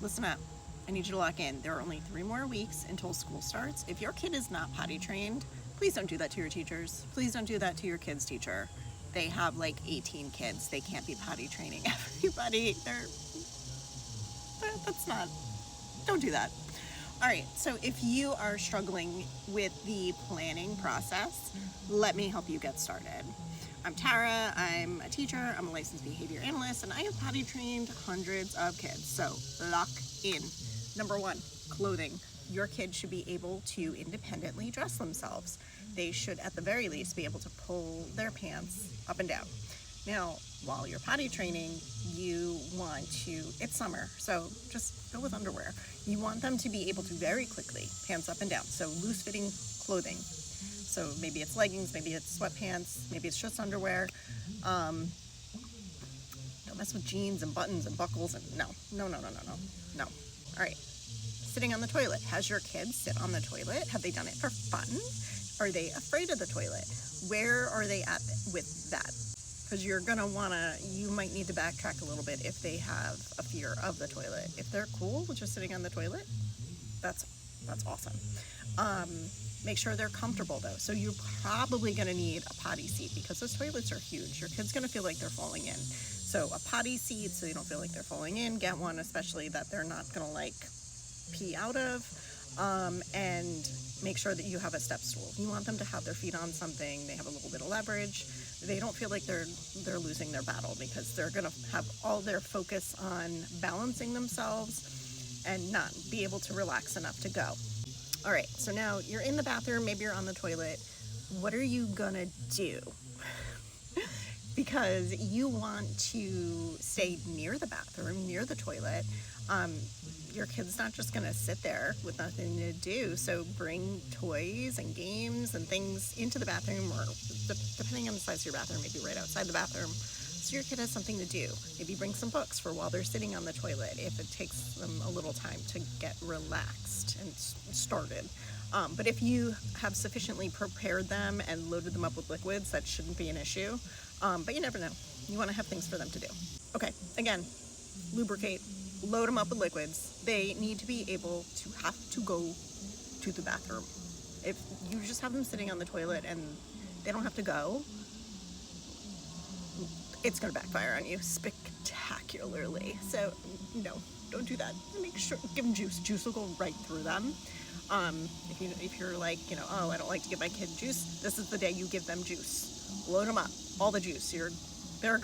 listen up. I need you to lock in. There are only 3 more weeks until school starts. If your kid is not potty trained, please don't do that to your teachers. Please don't do that to your kid's teacher. They have like 18 kids. They can't be potty training everybody. That's not, don't do that. All right, so if you are struggling with the planning process, let me help you get started. I'm Tara, I'm a teacher, I'm a licensed behavior analyst, and I have potty trained hundreds of kids, so lock in. Number 1, clothing. Your kid should be able to independently dress themselves. They should, at the very least, be able to pull their pants up and down. Now, while you're potty training, you want to, it's summer, so just go with underwear. You want them to be able to very quickly, pants up and down, so loose-fitting clothing. So maybe it's leggings, maybe it's sweatpants, maybe it's just underwear. Don't mess with jeans and buttons and buckles and no. All right, sitting on the toilet. Has your kid sit on the toilet? Have they done it for fun? Are they afraid of the toilet? Where are they at with that? Because you might need to backtrack a little bit if they have a fear of the toilet. If they're cool with just sitting on the toilet, that's awesome. Make sure they're comfortable though. So you're probably gonna need a potty seat because those toilets are huge. Your kid's gonna feel like they're falling in. So a potty seat so they don't feel like they're falling in. Get one especially that they're not gonna like pee out of. And make sure that you have a step stool. You want them to have their feet on something. They have a little bit of leverage. They don't feel like they're losing their battle because they're gonna have all their focus on balancing themselves and not be able to relax enough to go. All right, so now you're in the bathroom, maybe you're on the toilet. What are you gonna do? Because you want to stay near the bathroom, near the toilet. Your kid's not just gonna sit there with nothing to do, so bring toys and games and things into the bathroom, or depending on the size of your bathroom, maybe right outside the bathroom, so your kid has something to do. Maybe bring some books for while they're sitting on the toilet if it takes them a little time to get relaxed and started. But if you have sufficiently prepared them and loaded them up with liquids, that shouldn't be an issue. But you never know. You want to have things for them to do. Okay, again, lubricate, load them up with liquids. They need to be able to have to go to the bathroom. If you just have them sitting on the toilet and they don't have to go, it's going to backfire on you spectacularly. So no, don't do that. Make sure, give them juice. Juice will go right through them. If you're like, oh, I don't like to give my kid juice, this is the day you give them juice. Load them up, all the juice. They're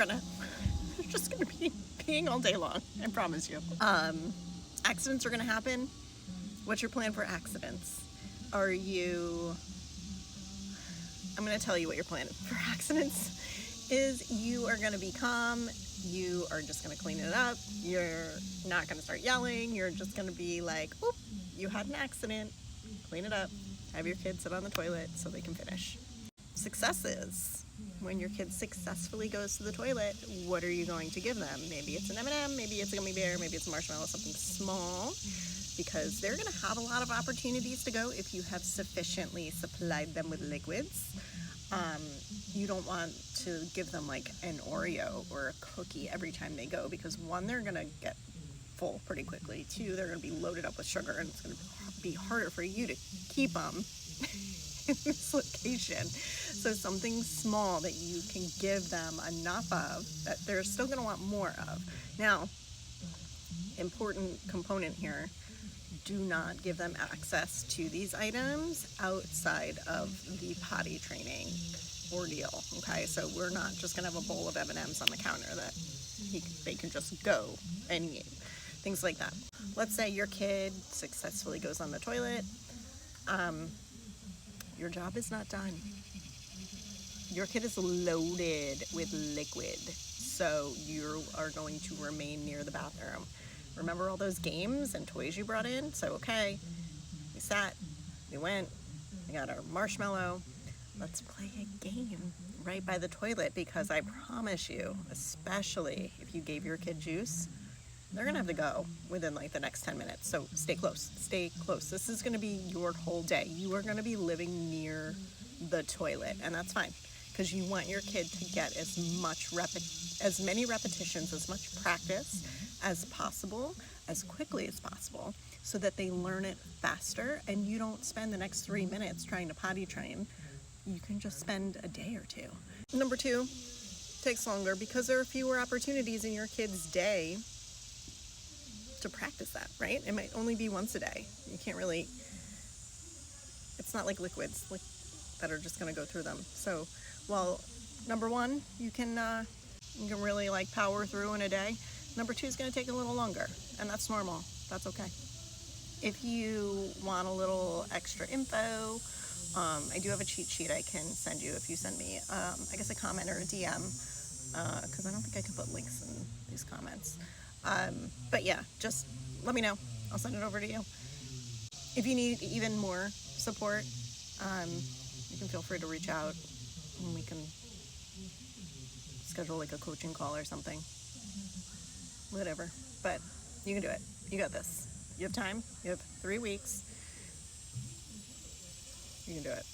just gonna be peeing all day long, I promise you. Accidents are gonna happen. What's your plan for accidents? I'm gonna tell you what your plan for accidents is. You are gonna be calm. You are just gonna clean it up. You're not gonna start yelling. You're just gonna be like, oop, you had an accident, clean it up, have your kid sit on the toilet so they can finish. Successes. When your kid successfully goes to the toilet, what are you going to give them? Maybe it's an M&M, maybe it's a gummy bear, maybe it's a marshmallow, something small, because they're gonna have a lot of opportunities to go if you have sufficiently supplied them with liquids. You don't want to give them like an Oreo or a cookie every time they go because 1, they're gonna get full pretty quickly. 2, they're going to be loaded up with sugar and it's going to be harder for you to keep them in this location. So something small that you can give them enough of that they're still going to want more of. Now, important component here, do not give them access to these items outside of the potty training ordeal. Okay, so we're not just going to have a bowl of M&Ms on the counter that they can just go and eat. Things like that. Let's say your kid successfully goes on the toilet. Your job is not done. Your kid is loaded with liquid, so you are going to remain near the bathroom. Remember all those games and toys you brought in? So, okay, we sat, we went, we got our marshmallow. Let's play a game right by the toilet because I promise you, especially if you gave your kid juice, they're gonna have to go within like the next 10 minutes. So stay close, stay close. This is gonna be your whole day. You are gonna be living near the toilet, and that's fine because you want your kid to get as many repetitions, as much practice as possible as quickly as possible so that they learn it faster and you don't spend the next 3 minutes trying to potty train. You can just spend a day or two. Number 2 takes longer because there are fewer opportunities in your kid's day to practice that, right? It might only be once a day. You can't really, it's not like liquids that are just going to go through them. So while number 1, you can really like power through in a day, number 2 is going to take a little longer, and that's normal. That's okay. If you want a little extra info, I do have a cheat sheet I can send you if you send me, I guess, a comment or a DM, because I don't think I can put links in these comments. But yeah, just let me know. I'll send it over to you. If you need even more support, you can feel free to reach out and we can schedule like a coaching call or something. Whatever. But you can do it. You got this. You have time. You have 3 weeks. You can do it.